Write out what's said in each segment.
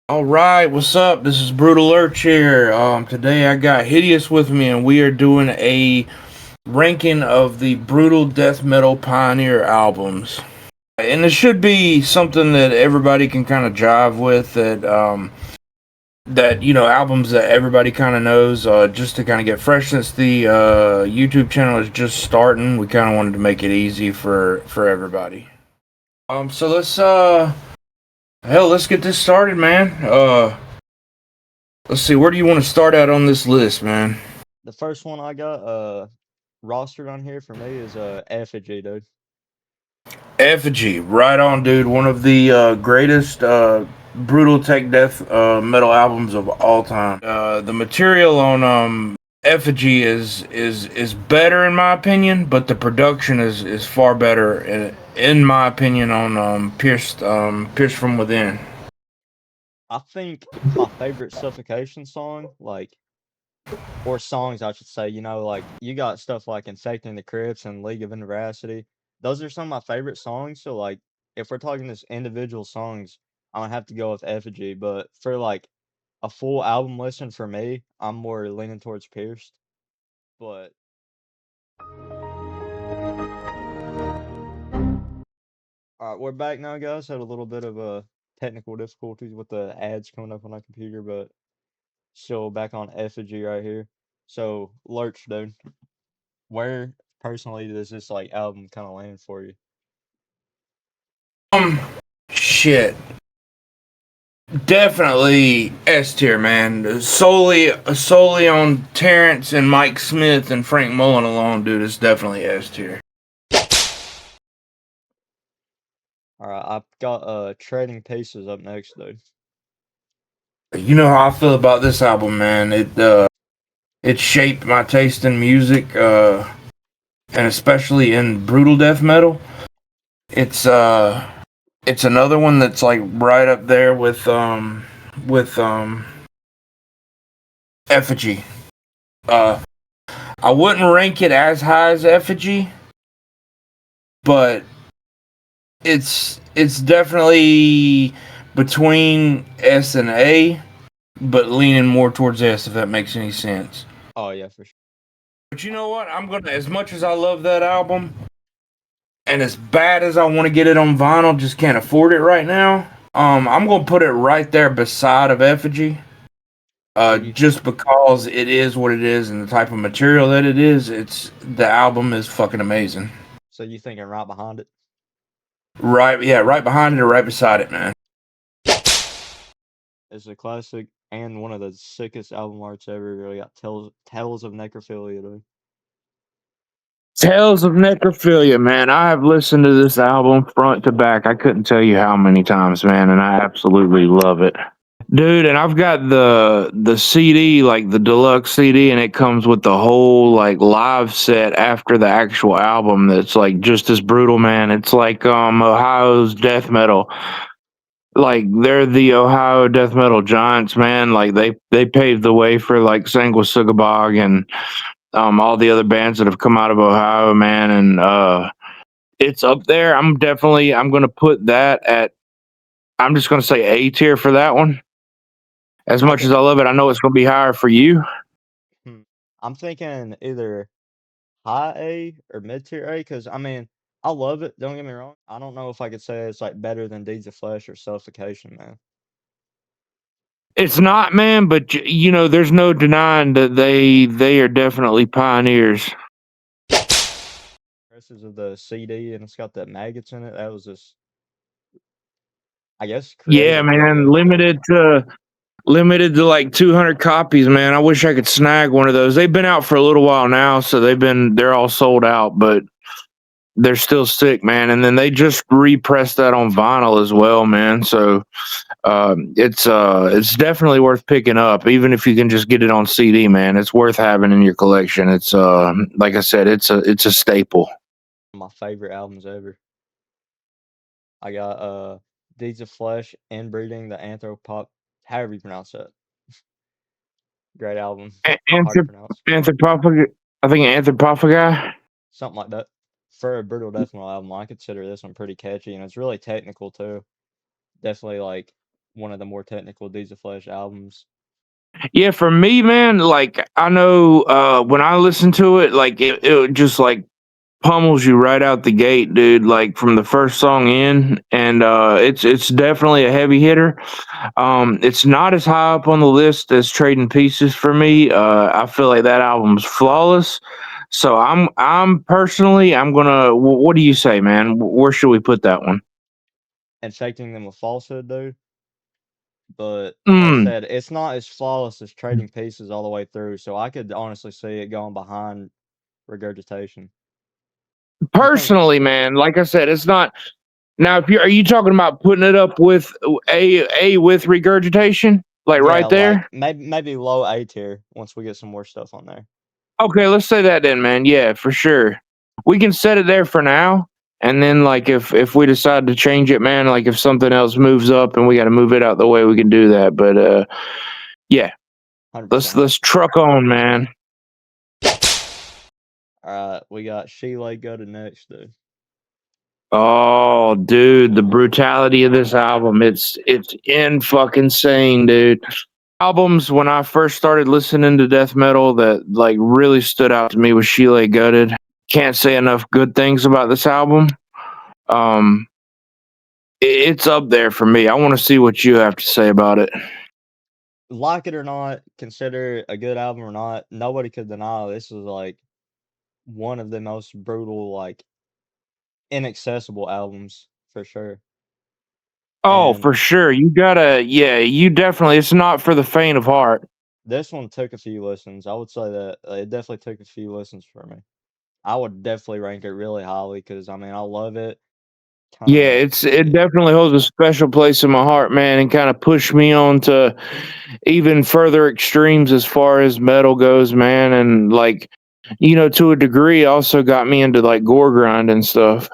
All right, what's up? This is Brutallurch here. Today I got Hideous with me, and we are doing a ranking of the brutal death metal pioneer albums. And it should be something that everybody can kind of jive with. That albums that everybody kind of knows. Just to kind of get fresh, since the YouTube channel is just starting, we kind of wanted to make it easy for everybody. So let's get this started, man. Let's see, where do you want to start out on this list, man? The first one I got rostered on here for me is Effigy, dude. Effigy, right on, dude. One of the greatest brutal tech death metal albums of all time. The material on Effigy is better in my opinion, but the production is far better in my opinion on Pierced from Within. I think my favorite Suffocation song, or songs I should say, like you got stuff like Infecting the Crypts and League of Veracity. Those are some of my favorite songs. So like if we're talking just individual songs, I'm gonna have to go with Effigy. But for like a full album listen for me, I'm more leaning towards Pierced. But all right, we're back now, guys. Had a little bit of technical difficulties with the ads coming up on my computer, but still back on Effigy right here. So, Lurch, dude, where personally does this like album kind of land for you? Um, Shit. Definitely S tier, man. Solely on Terrence and Mike Smith and Frank Mullen alone, dude. It's definitely S tier. All right, I've got Trading Pieces up next, dude. You know how I feel about this album, man. It shaped my taste in music, and especially in brutal death metal. It's uh, it's another one that's like right up there with Effigy. Uh, I wouldn't rank it as high as Effigy, but it's definitely between S and A, but leaning more towards S, if that makes any sense. Oh yeah, for sure. But you know what? I'm gonna, as much as I love that album, and as bad as I want to get it on vinyl, just can't afford it right now. I'm gonna put it right there beside of Effigy. So you, Just because it is what it is and the type of material that it is, the album is fucking amazing. so you thinking right behind it? Right, yeah, right behind it or right beside it, man. It's a classic and one of the sickest album arts ever. Really got Tales of Necrophilia, dude. Tales of Necrophilia, man. I have listened to this album front to back. I couldn't tell you how many times, man, and I absolutely love it. Dude, and I've got the CD, like the deluxe CD, and it comes with the whole like live set after the actual album that's like just as brutal, man. It's like Ohio's death metal. Like they're the Ohio death metal giants, man. Like they paved the way for like Sanguisugabogg and all the other bands that have come out of Ohio, man, and it's up there. I'm gonna put that at, I'm just gonna say A tier for that one. As I much as can. I love it, I know it's gonna be higher for you. Hmm, I'm thinking either high A or mid tier A because I mean I love it. Don't get me wrong. I don't know if I could say it's like better than Deeds of Flesh or Suffocation, man. It's not, man, but you know, there's no denying that they are definitely pioneers. Presses of the CD and it's got the maggots in it. That was just, I guess, Yeah, creative too. man, limited to like 200 copies, man. I wish I could snag one of those. They've been out for a little while now, so they're all sold out, but they're still sick, man. And then they just repressed that on vinyl as well, man. So it's definitely worth picking up, even if you can just get it on CD, man. It's worth having in your collection. It's like I said, it's a staple. My favorite albums ever. I got Deeds of Flesh, Inbreeding, the Anthropop, however you pronounce that. Great album. Hard to Anthrop- pronounce. Anthropophagi, I think Anthropophagi. Something like that. For a brutal death metal album, I consider this one pretty catchy and it's really technical too. Definitely like one of the more technical Deeds of Flesh albums. Yeah, for me, man, like I know when I listen to it, like it just like pummels you right out the gate, dude, like from the first song in, and it's definitely a heavy hitter. It's not as high up on the list as Trading Pieces for me. I feel like that album's flawless. So I'm personally I'm gonna. What do you say, man? Where should we put that one? Infecting Them with Falsehood, dude. But like I Mm, said, it's not as flawless as Trading Pieces all the way through. So I could honestly see it going behind Regurgitation. You think, personally, man, like I said, it's not. Now, if you are you talking about putting it up with a with Regurgitation, like yeah, right like there? maybe low A tier once we get some more stuff on there. Okay, let's say that then, man. Yeah, for sure. We can set it there for now, and then like if we decide to change it, man, like if something else moves up and we got to move it out the way, we can do that. But yeah, 100%. let's truck on, man. All right, we got Sheila go to next, dude. Oh, dude, the brutality of this album, it's in fucking insane, dude. Albums when I first started listening to death metal that like really stood out to me was Sheila Gutted. Can't say enough good things about this album. Um, it's up there for me. I want to see what you have to say about it. Like it or not, consider it a good album or not, nobody could deny this is like one of the most brutal, like inaccessible albums for sure. Oh, And for sure. You gotta, yeah, you definitely, it's not for the faint of heart. this one took a few listens. I would say that it definitely took a few listens for me. I would definitely rank it really highly because I mean I love it. Kind Yeah, of, it definitely holds a special place in my heart, man, and kind of pushed me on to even further extremes as far as metal goes, man. And like, to a degree, also got me into like gore grind and stuff.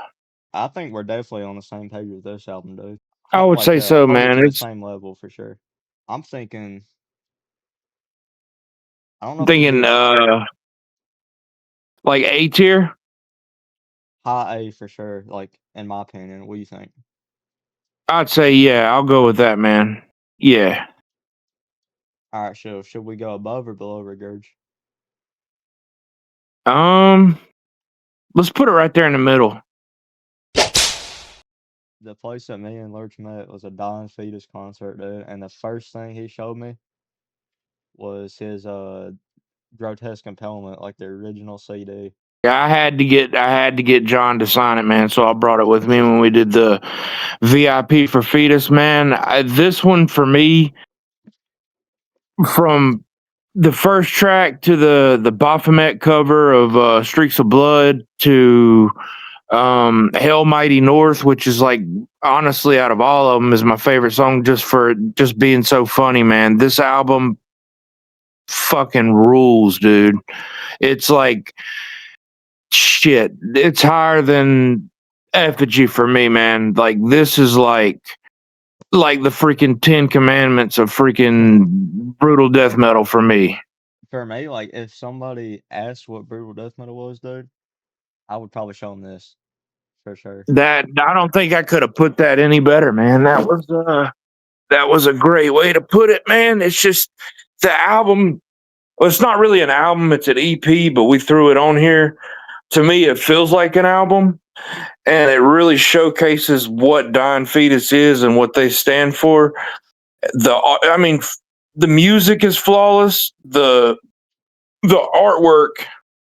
I think we're definitely on the same page with this album, dude. I would Like say so, hold it man. to the It's same level for sure. I'm thinking. I don't know I'm if we thinking do like A tier. high A for sure. Like in my opinion, what do you think? I'd say yeah, I'll go with that, man. Yeah. All right, so should we go above or below Regurge? Um, let's put it right there in the middle. The place that me and Lurch met was a Dying Fetus concert, dude. And the first thing he showed me was his Grotesque Impalement, like the original CD. Yeah, I had to get John to sign it, man. So I brought it with me when we did the VIP for Fetus, man. This one for me, from the first track to the Baphomet cover of Streaks of Blood to Hell Mighty North, which is like honestly out of all of them is my favorite song just for just being so funny, man. This album fucking rules, dude. It's like shit. It's higher than Effigy for me, man. Like this is like the freaking Ten Commandments of freaking brutal death metal for me. For me, like if somebody asked what brutal death metal was, dude, I would probably show them this for sure. That I don't think I could have put that any better, man. That was a great way to put it, man. It's just the album. Well, it's not really an album; it's an EP, but we threw it on here. To me, it feels like an album, and it really showcases what Dying Fetus is and what they stand for. I mean, the music is flawless. The artwork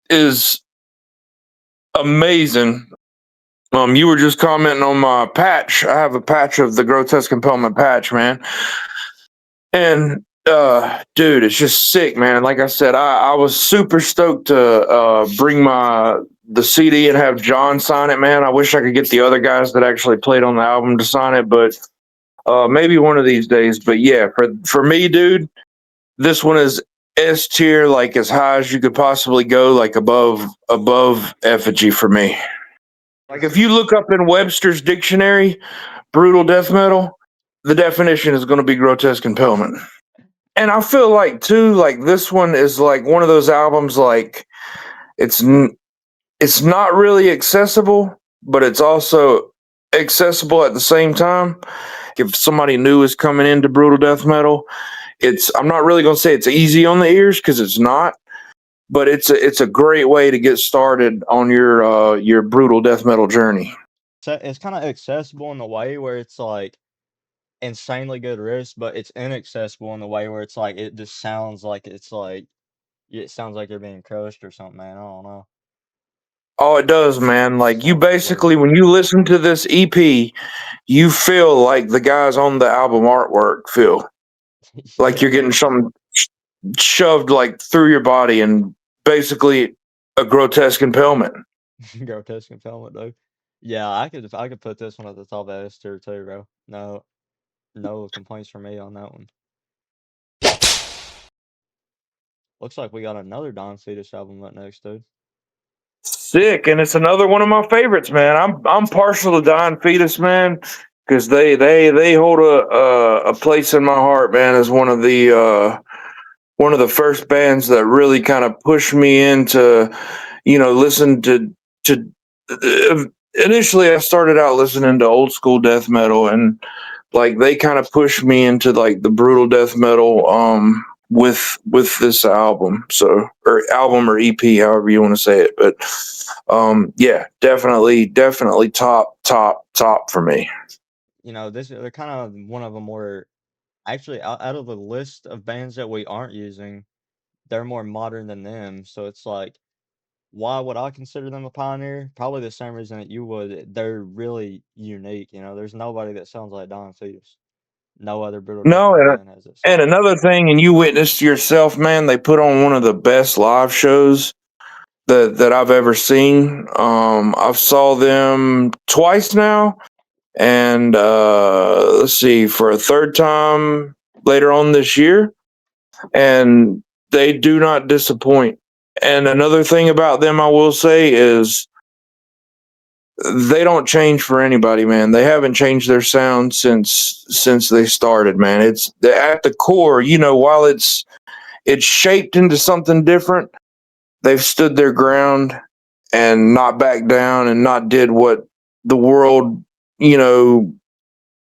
is amazing. You were just commenting on my patch. I have a patch of the Grotesque Impalement patch, man. And dude, it's just sick, man. Like I said, I was super stoked to bring the CD and have John sign it, man. I wish I could get the other guys that actually played on the album to sign it, but maybe one of these days. But yeah, for me, dude, this one is S tier, like as high as you could possibly go, like above Effigy for me. Like if you look up in Webster's dictionary, brutal death metal, the definition is going to be grotesque impalement. And I feel like too, like this one is like one of those albums, like it's it's not really accessible, but it's also accessible at the same time. like if somebody new is coming into brutal death metal, I'm not really gonna say it's easy on the ears because it's not, but it's a great way to get started on your brutal death metal journey. So it's kind of accessible in the way where it's like insanely good riffs, but it's inaccessible in the way where it's like it just sounds like it's like it sounds like you're being crushed or something, man. I don't know. Oh, it does, man. Like you Sounds like work. basically, when you listen to this EP, you feel like the guys on the album artwork feel like Yeah, you're getting something shoved like through your body and basically a grotesque impalement. grotesque impalement, dude. Yeah, I could put this one at the top of S tier too, bro. No complaints from me on that one. Looks like we got another Don Fetus album up next, dude. Sick, and it's another one of my favorites, man. I'm partial to Dying Fetus, man, because they hold a place in my heart, man, as one of the first bands that really kind of pushed me into, listen to. Initially, I started out listening to old school death metal, and like they kind of pushed me into like the brutal death metal with this album, so or album or EP, however you want to say it, but yeah, definitely top for me. They're kind of one of the more actually out of the list of bands that we aren't using, they're more modern than them. So it's like, why would I consider them a pioneer? Probably the same reason that you would. They're really unique. There's nobody that sounds like Don Fetus. No other brutal death No, metal band has that and sound. another thing, and you witnessed yourself, man, they put on one of the best live shows that I've ever seen. I've saw them twice now, and let's see, for a third time later on this year, and they do not disappoint. And another thing about them, I will say, is they don't change for anybody, man. They haven't changed their sound since they started, man. It's at the core, while it's shaped into something different, they've stood their ground and not backed down and not did what the world, you know,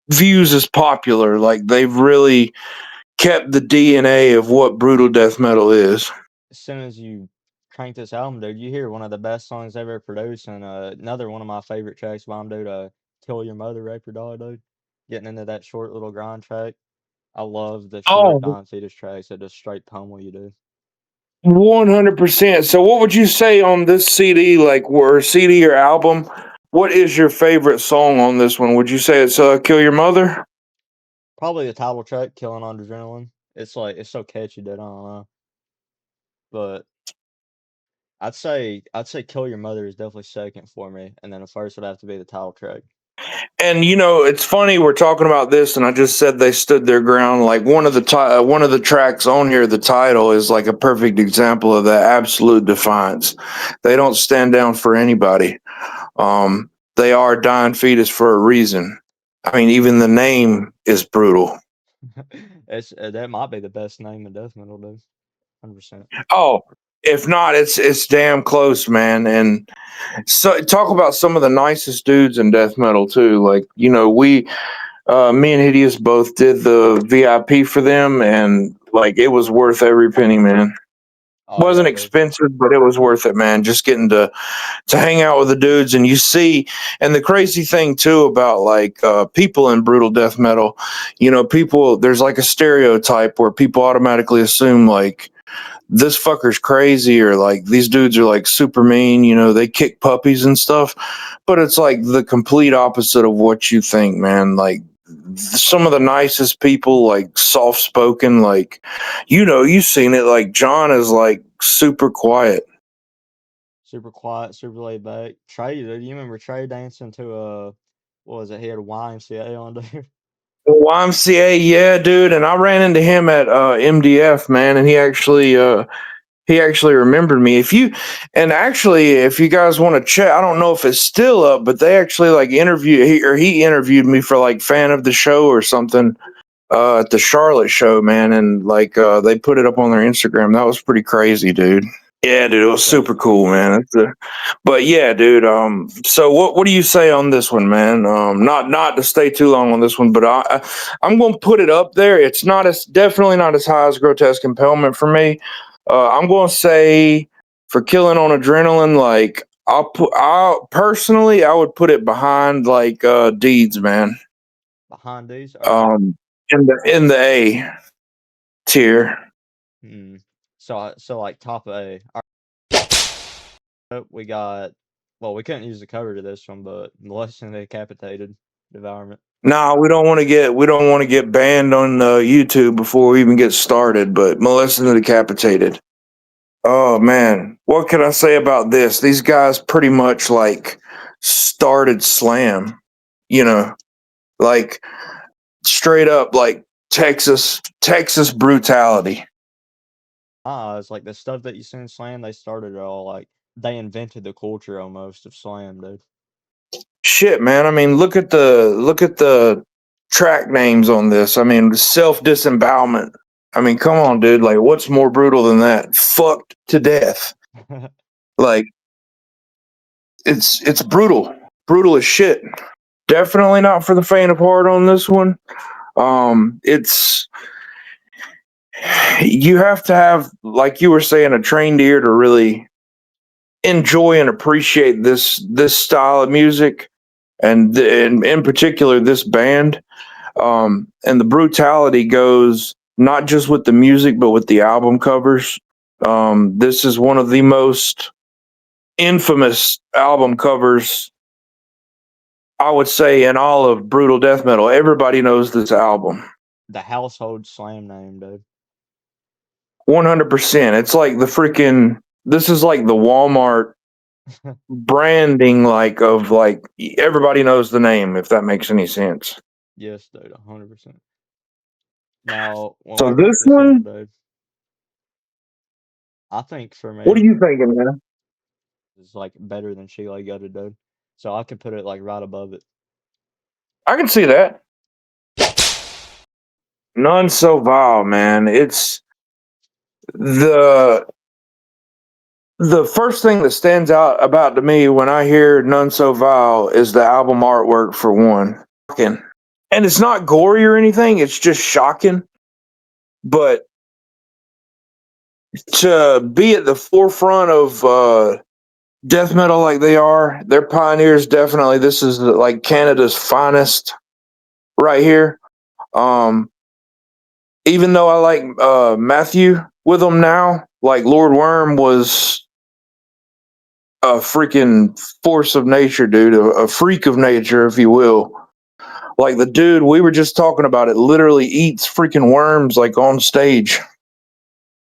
views as popular. Like they've really kept the DNA of what brutal death metal is. As soon as you crank this album, dude, you hear one of the best songs ever produced, and another one of my favorite tracks by 'em, dude. "Kill Your Mother, Rape Your Dog," dude. Getting into that short little grind track. I love the short Oh, Don Fetus tracks that just straight pummel you, dude. 100%. So, what would you say on this CD, like, or CD or album? What is your favorite song on this one? Would you say it's "Kill Your Mother"? Probably the title track, "Killing on Adrenaline." It's like it's so catchy that I don't know, but I'd say "Kill Your Mother" is definitely second for me, and then the first would have to be the title track. And it's funny we're talking about this, and I just said they stood their ground. Like one of the tracks on here, the title is like a perfect example of that absolute defiance. They don't stand down for anybody. They are dying fetus for a reason. I mean, even the name is brutal. It's that might be the best name in death metal, dude. 100%. Oh, if not, it's damn close, man. And so talk about some of the nicest dudes in death metal too. Like we me and Hideous both did the VIP for them, and like it was worth every penny, man. Oh Wasn't yeah, dude. expensive, but it was worth it, man. Just getting to hang out with the dudes, and you see, and the crazy thing too about like people in brutal death metal, people there's like a stereotype where people automatically assume like this fucker's crazy or like these dudes are like super mean, they kick puppies and stuff. But it's like the complete opposite of what you think, man. Like some of the nicest people, like soft spoken, like, you've seen it. Like John is like super quiet. Super quiet, super laid back. Trey, dude, you remember Trey dancing to what was it? He had a YMCA on, dude. YMCA, yeah, dude. And I ran into him at MDF, man, and he actually remembered me. If you guys want to check, I don't know if it's still up, but they actually like he interviewed me for like fan of the show or something at the Charlotte show, man, and like they put it up on their Instagram. That was pretty crazy, dude. Yeah, dude, it was super Definitely. cool, man. But yeah, dude. So what do you say on this one, man? Not to stay too long on this one, but I'm going to put it up there. It's not as definitely not as high as Grotesque Impalement for me. I'm going to say for Killing on Adrenaline, like I would put it behind like Deeds, man. Behind these, okay. Um, in the A tier. Hmm. So like top A. We got. Well, we couldn't use the cover to this one, but Molesting the Decapitated Devourment. Nah, we don't want to get banned on YouTube before we even get started. But Molesting the Decapitated. Oh man, what can I say about this? These guys pretty much like started slam. You know, like straight up like Texas brutality. It's like the stuff that you see in Slam. They started it all. Like they invented the culture almost of Slam, dude. Shit, man. I mean, look at the track names on this. I mean, self disembowelment. I mean, come on, dude. Like, what's more brutal than that? Fucked to death. Like, it's brutal as shit. Definitely not for the faint of heart on this one. It's you have to have, like you were saying, a trained ear to really enjoy and appreciate this style of music, and in particular this band. And the brutality goes not just with the music, but with the album covers. This is one of the most infamous album covers, I would say, in all of brutal death metal. Everybody knows this album. The household Slam name, dude. 100%. It's like the freaking, this is like the Walmart branding, like, of like, everybody knows the name, if that makes any sense. Yes, dude, 100%. Now, when we So break this this up, one, dude, I think for what are me, you thinking, man? it's like better than Chile Gutted, dude. So I could put it like right above it. I can see that. None so vile, man. It's the the first thing that stands out about to me when I hear None So Vile is the album artwork for one. Shocking. And it's not gory or anything, it's just shocking. But to be at the forefront of death metal like they are, they're pioneers definitely. This is like Canada's finest right here. Um, even though I like Matthew with them now, like Lord Worm was a freaking force of nature, dude, a freak of nature, if you will. Like the dude we were just talking about, it literally eats freaking worms like on stage.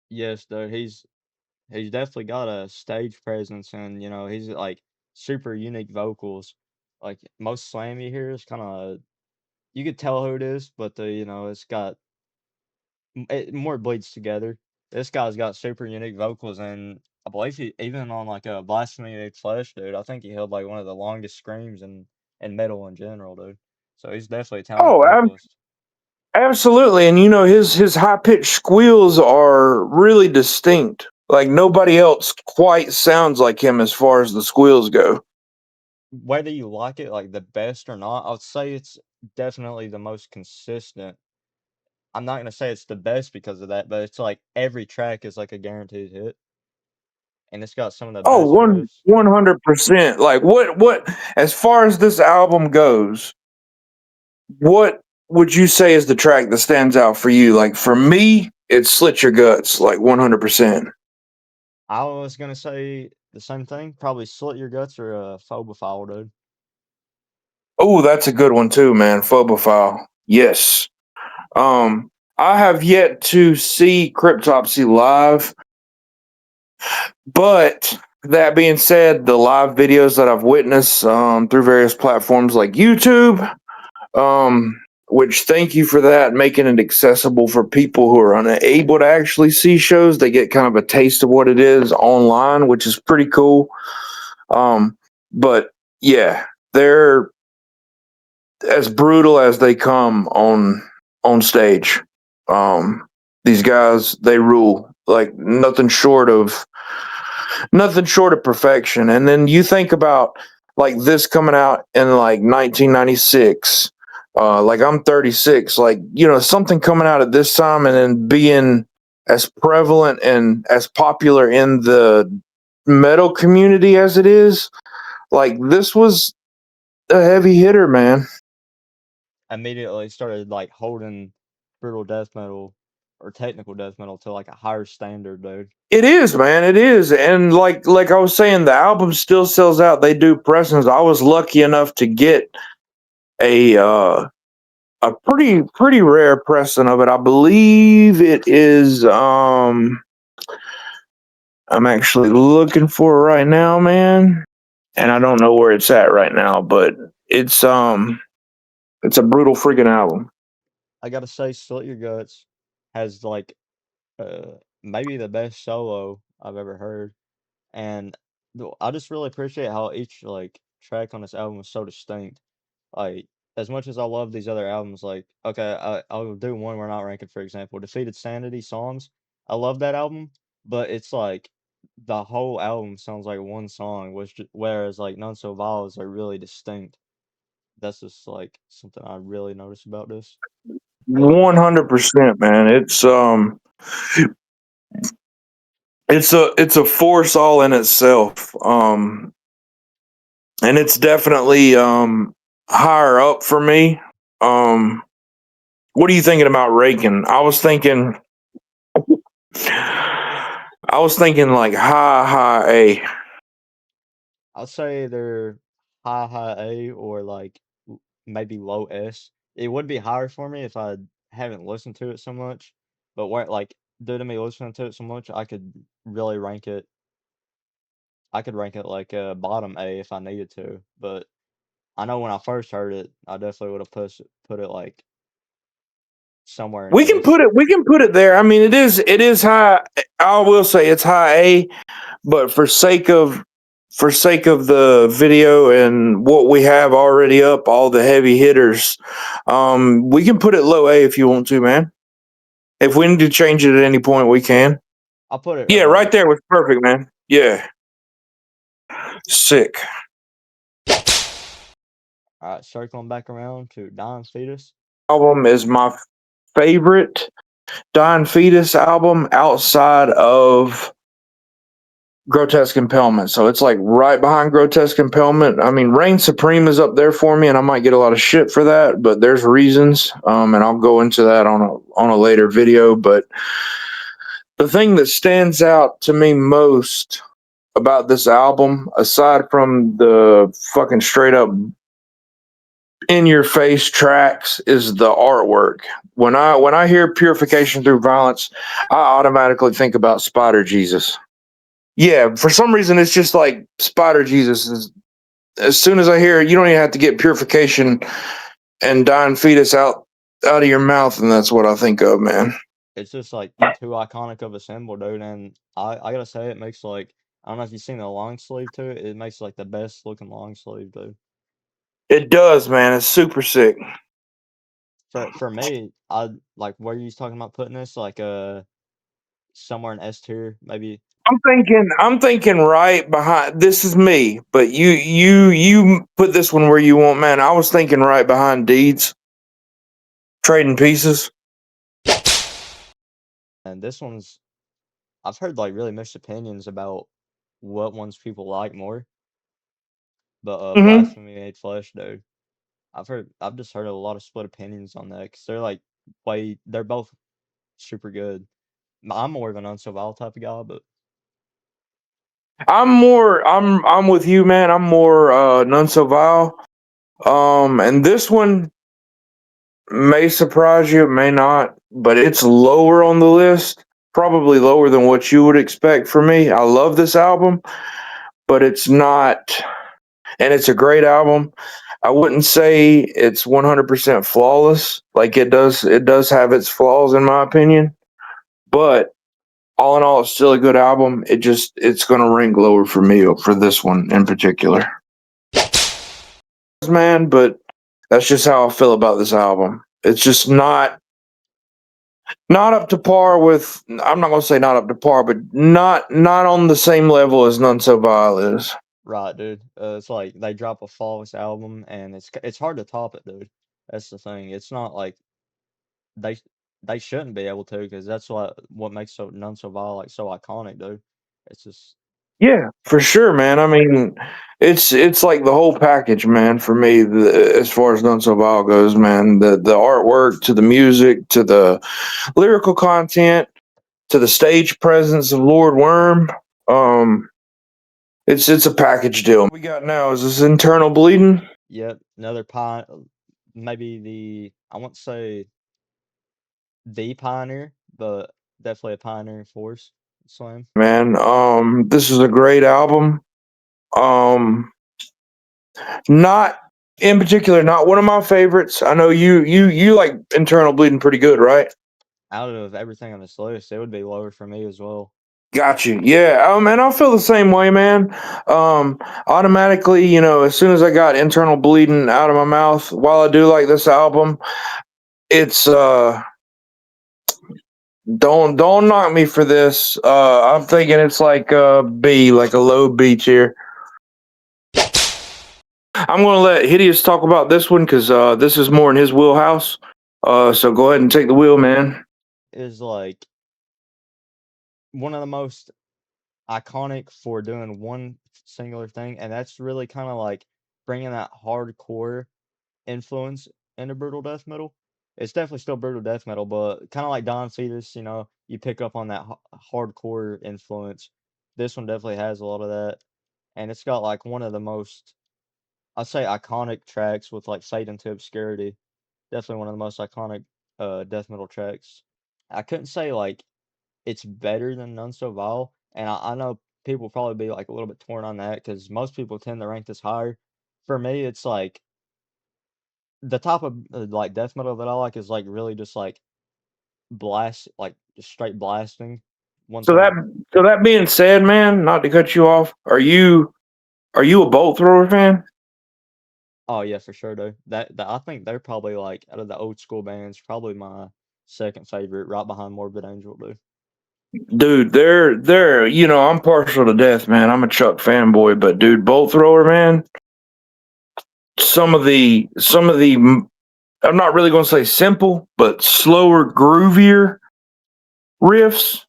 Yes, dude, he's definitely got a stage presence, and he's like super unique vocals. Like most slam you hear is kind of you could tell who it is, but it's got it more bleeds together. This guy's got super unique vocals, and I believe he even on like a Blasphemy Made Flesh, dude. I think he held like one of the longest screams in metal in general, dude. So he's definitely a talented Oh, vocalist. absolutely. And his high pitched squeals are really distinct. Like nobody else quite sounds like him as far as the squeals go. Whether you like it like the best or not, I would say it's definitely the most consistent. I'm not gonna say it's the best because of that, but it's like every track is like a guaranteed hit, and it's got some of the Oh, best riffs. 100%. Like what as far as this album goes, what would you say is the track that stands out for you? Like for me, it's Slit Your Guts, like 100%. I was gonna say the same thing. Probably Slit Your Guts or Phobophile, dude. Oh, that's a good one too, man. Phobophile. Yes. I have yet to see Cryptopsy live, but that being said, the live videos that I've witnessed through various platforms like YouTube, which thank you for that, making it accessible for people who are unable to actually see shows. They get kind of a taste of what it is online, which is pretty cool. But yeah, they're as brutal as they come on stage. These guys, they rule. Like nothing short of nothing short of perfection. And then you think about like this coming out in like 1996. Like I'm 36. Like something coming out at this time and then being as prevalent and as popular in the metal community as it is. Like this was a heavy hitter, man. Immediately started like holding brutal death metal or technical death metal to like a higher standard, dude. It is, man. It is, and like I was saying, the album still sells out. They do pressings. I was lucky enough to get a pretty rare pressing of it. I believe it is. I'm actually looking for it right now, man, and I don't know where it's at right now, but it's it's a brutal freaking album. I gotta say, Slit Your Guts has like maybe the best solo I've ever heard, and I just really appreciate how each like track on this album is so distinct. Like as much as I love these other albums, like okay, I'll do one we're not ranking, for example, Defeated Sanity Songs. I love that album, but it's like the whole album sounds like one song, whereas like None So Vile is like really distinct. That's just like something I really notice about this. But 100%, man. It's a force all in itself. And it's definitely higher up for me. Um, what are you thinking about ranking? I was thinking like high A. I'll say they're high A or like maybe low S. It would be higher for me if I haven't listened to it so much. But where like due to me listening to it so much, really rank it. I could rank it like bottom A if I needed to. But I know when I first heard it, I definitely would have put it like somewhere in S. We can put it there. I mean, it is high. I will say it's high A, but for sake of the video and what we have already up, all the heavy hitters, we can put it low A if you want to, man. If we need to change it at any point, we can. I'll put it Yeah, above. right there was perfect, man. Yeah, sick. All right, circling back around to Dying Fetus. Album is my favorite Dying Fetus album outside of Grotesque Impalement. So it's like right behind Grotesque Impalement. I mean, Reign Supreme is up there for me, and I might get a lot of shit for that, but there's reasons. And I'll go into that on a later video. But the thing that stands out to me most about this album, aside from the fucking straight up in your face tracks, is the artwork. When I hear Purification Through Violence, I automatically think about Spider Jesus. Yeah, for some reason it's just like Spider Jesus. As soon as I hear it, you don't even have to get Purification and Dying Fetus out of your mouth, and that's what I think of, man. It's just like too iconic of a symbol, dude. And I gotta say, it makes like I don't know if you've seen the long sleeve to it. It makes like the best looking long sleeve, dude. It does, man. It's super sick. For me, I like where you was talking about putting this, like somewhere in S tier, maybe. I'm thinking right behind. This is me, but you put this one where you want, man. I was thinking right behind Deeds, Trading Pieces. And this one's I've heard like really mixed opinions about what ones people like more. But Hmm. Blasphemy Made Flesh, dude. I've just heard a lot of split opinions on that because they're like they're both super good. I'm more of an Unsavile type of guy, but I'm with you, man. I'm more None So Vile. And this one may surprise you, it may not, but it's lower on the list. Probably lower than what you would expect for me. I love this album, but it's not, and it's a great album. I wouldn't say it's 100% flawless. Like it does have its flaws in my opinion, but all in all, it's still a good album. It's gonna rank lower for me for this one in particular, man. But that's just how I feel about this album. It's just not. Not up to par with. I'm not gonna say not up to par, but not on the same level as None So Vile is. Right, dude. It's like they drop a flawless album, and it's hard to top it, dude. That's the thing. It's not like they they shouldn't be able to, because that's what makes None So Vile like so iconic, dude. It's just Yeah, for sure, man. I mean, it's like the whole package, man. For me, as far as None So Vile goes, man, the artwork to the music to the lyrical content to the stage presence of Lord Worm. Um, it's a package deal. What we got now is this Internal Bleeding, yep, another pie. Maybe I won't say the pioneer, but definitely a pioneering force. Slam. man. This is a great album. Um, not in particular, not one of my favorites. I know you like Internal Bleeding pretty good, right? Out of everything on this list, it would be lower for me as well. Got you. Yeah. And I feel the same way, man. Automatically, as soon as I got Internal Bleeding out of my mouth, while I do like this album, it's don't knock me for this. I'm thinking it's like a B, like a low B tier. I'm gonna let Hideous talk about this one because this is more in his wheelhouse. So go ahead and take the wheel, man. Is like one of the most iconic for doing one singular thing, and that's really kind of like bringing that hardcore influence into brutal death metal. It's definitely still brutal death metal, but kind of like Don Fetus, you pick up on that hardcore influence. This one definitely has a lot of that, and it's got like one of the most, I'd say, iconic tracks with like Fade into Obscurity. Definitely one of the most iconic death metal tracks. I couldn't say like it's better than None So Vile, and I know people probably be like a little bit torn on that because most people tend to rank this higher. For me, it's like the type of like death metal that I like is like really just like like just straight blasting. One So that thing. so that being said, man, not to cut you off, are you a Bolt Thrower fan? Oh yeah, for sure, though. That I think they're probably like out of the old school bands, probably my second favorite, right behind Morbid Angel, dude. Dude, they're I'm partial to death, man. I'm a Chuck fanboy, but dude, Bolt Thrower, man, some of the I'm not really going to say simple, but slower, groovier riffs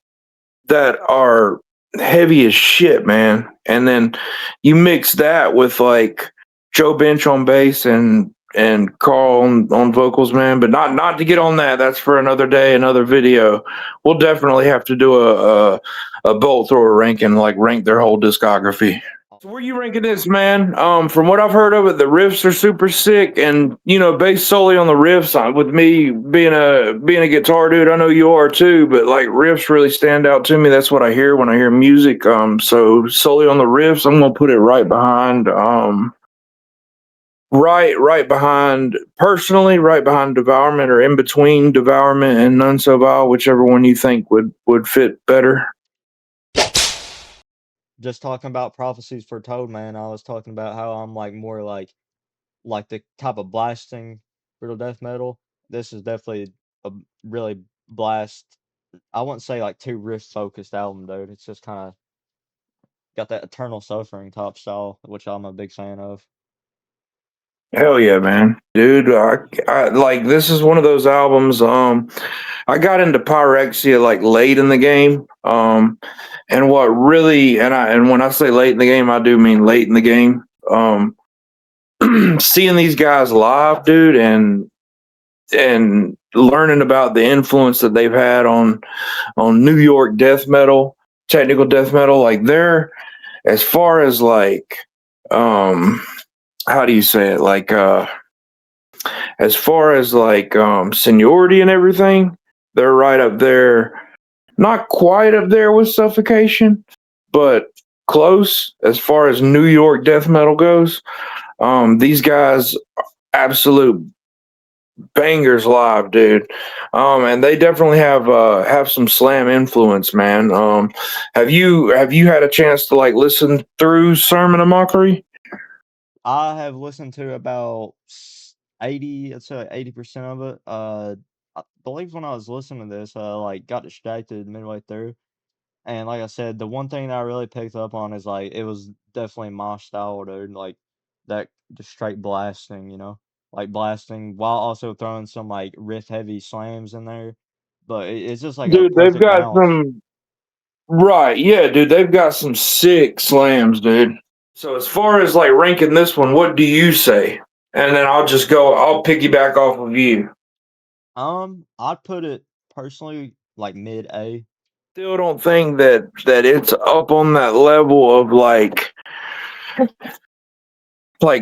that are heavy as shit, man. And then you mix that with like Joe Bench on bass and Carl on vocals, man. But not to get on that. That's for another day, another video. We'll definitely have to do a Bolt Thrower ranking, like rank their whole discography. So where you ranking this, man? From what I've heard of it, the riffs are super sick, and based solely on the riffs. With me being a guitar dude, I know you are too, but like riffs really stand out to me. That's what I hear when I hear music. So solely on the riffs, I'm gonna put it right behind. Right behind, personally, right behind Devourment, or in between Devourment and None So Vile, whichever one you think would fit better. Just talking about prophecies foretold, man. I was talking about how I'm like more like the type of blasting brutal death metal. This is definitely a really blast. I wouldn't say like too riff focused album, dude. It's just kind of got that eternal suffering top style, which I'm a big fan of. Hell yeah, man, dude! I like this is one of those albums. I got into pyrexia like late in the game. And what really, and when I say late in the game, I do mean late in the game. Seeing these guys live, dude, and learning about the influence that they've had on New York death metal, technical death metal, like they're as far as like, um, how do you say it, like as far as like seniority and everything, they're right up there. Not quite up there with Suffocation, but close as far as New York death metal goes. These guys, absolute bangers live, dude. And they definitely have some slam influence, man. Have you had a chance to like listen through Sermon of Mockery? I have listened to about 80, I'd say like 80% of it. I believe when I was listening to this, I like got distracted midway through. And like I said, the one thing that I really picked up on is like it was definitely my style, dude. Like that just straight blasting, like blasting while also throwing some like riff heavy slams in there. But it's just like a Dude, they've perfect got balance. some right, yeah, dude, they've got some sick slams, dude. So as far as like ranking this one, what do you say? And then I'll piggyback off of you. I'd put it personally like mid A. Still don't think that it's up on that level of like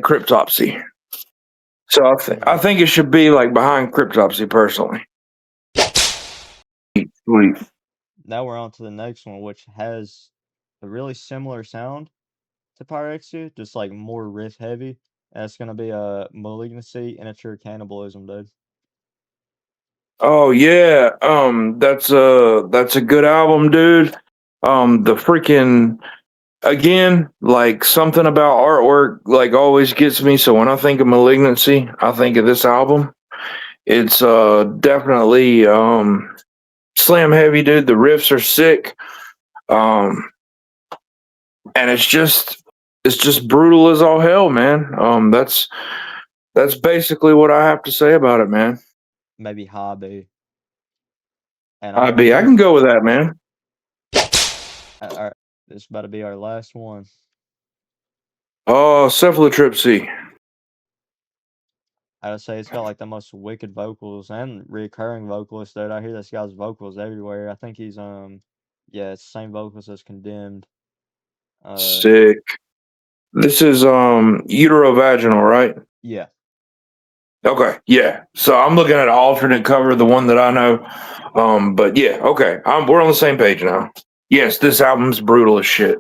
Cryptopsy. So I Mm. think it should be like behind Cryptopsy personally. Sweet. Now we're on to the next one, which has a really similar sound to Pyrexia, just like more riff heavy. And it's gonna be a Malignancy and a True Cannibalism, dude. Oh yeah, that's a good album, dude. The freaking again, like something about artwork like always gets me. So when I think of Malignancy, I think of this album. It's definitely slam heavy, dude. The riffs are sick. Um and it's just brutal as all hell, man. That's basically what I have to say about it, man. Maybe Hobby. And I I be I think can go with that, man. our, this about to be our last one. Oh, cephalotripsy. I would say it's got like the most wicked vocals and recurring vocalist, dude. I hear this guy's vocals everywhere. I think he's yeah, it's the same vocals as Condemned. Uh Sick. This is uterovaginal, right? yeah. Okay, yeah. So I'm looking at an alternate cover, the one that I know. But yeah, okay. We're on the same page now. Yes, this album's brutal as shit.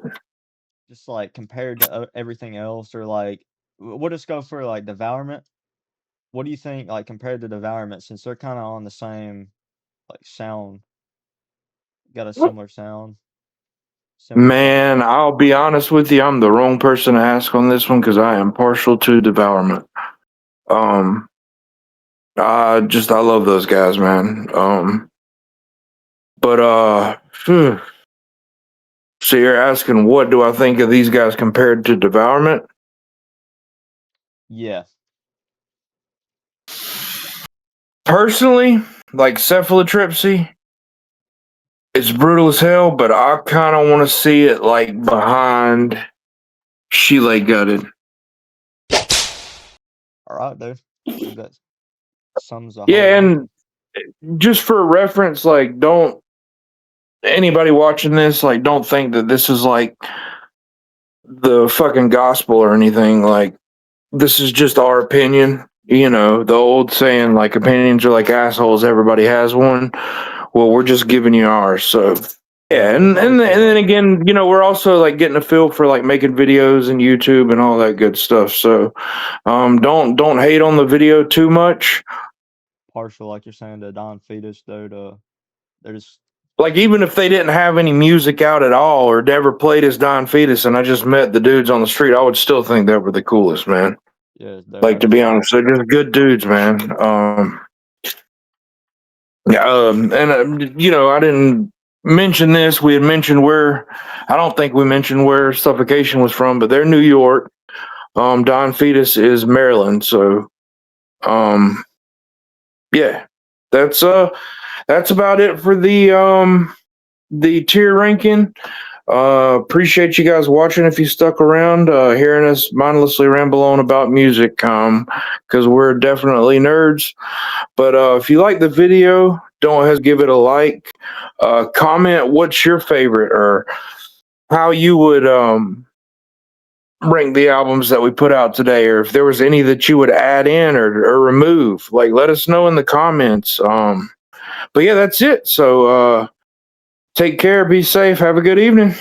Just like compared to everything else, or like we'll just go for like Devourment. What do you think, like compared to Devourment, since they're kind of on the same like sound, got a similar sound, similar Man, vocals? I'll be honest with you, I'm the wrong person to ask on this one because I am partial to Devourment. Um, I love those guys, man. But phew. So you're asking what do I think of these guys compared to Devourment? Yeah, Personally, like cephalotripsy, it's brutal as hell, but I kind of want to see it like behind She Lay Gutted. all right, dude. I believe that sums the whole Yeah, ranking. and just for reference, like, don't anybody watching this, like, don't think that this is like the fucking gospel or anything. Like, this is just our opinion. You know, the old saying, like, opinions are like assholes, everybody has one. Well, we're just giving you ours. So, Yeah, yeah, there's always and then the again, you know, we're also like getting a feel for like making videos and YouTube and all that good stuff. So, don't hate on the video too much. partial, like you're saying, to Don Fetus, dude. They're just Like even if they didn't have any music out at all or never played as Don Fetus, and I just met the dudes on the street, I would still think they were the coolest, man. yeah, they're Like to be absolutely honest, they're just good dudes, man. Yeah, and you know, I didn't mention this. We had mentioned where I don't think we mentioned where Suffocation was from, but they're New York. Don Fetus is Maryland, so um, yeah, that's that's about it for the tier ranking. Appreciate you guys watching. If you stuck around, hearing us mindlessly ramble on about music, because we're definitely nerds. But if you like the video, don't hesitate to give it a like. Comment what's your favorite or how you would rank the albums that we put out today, or if there was any that you would add in or remove. Like, let us know in the comments. But yeah, that's it. So take care, be safe, have a good evening.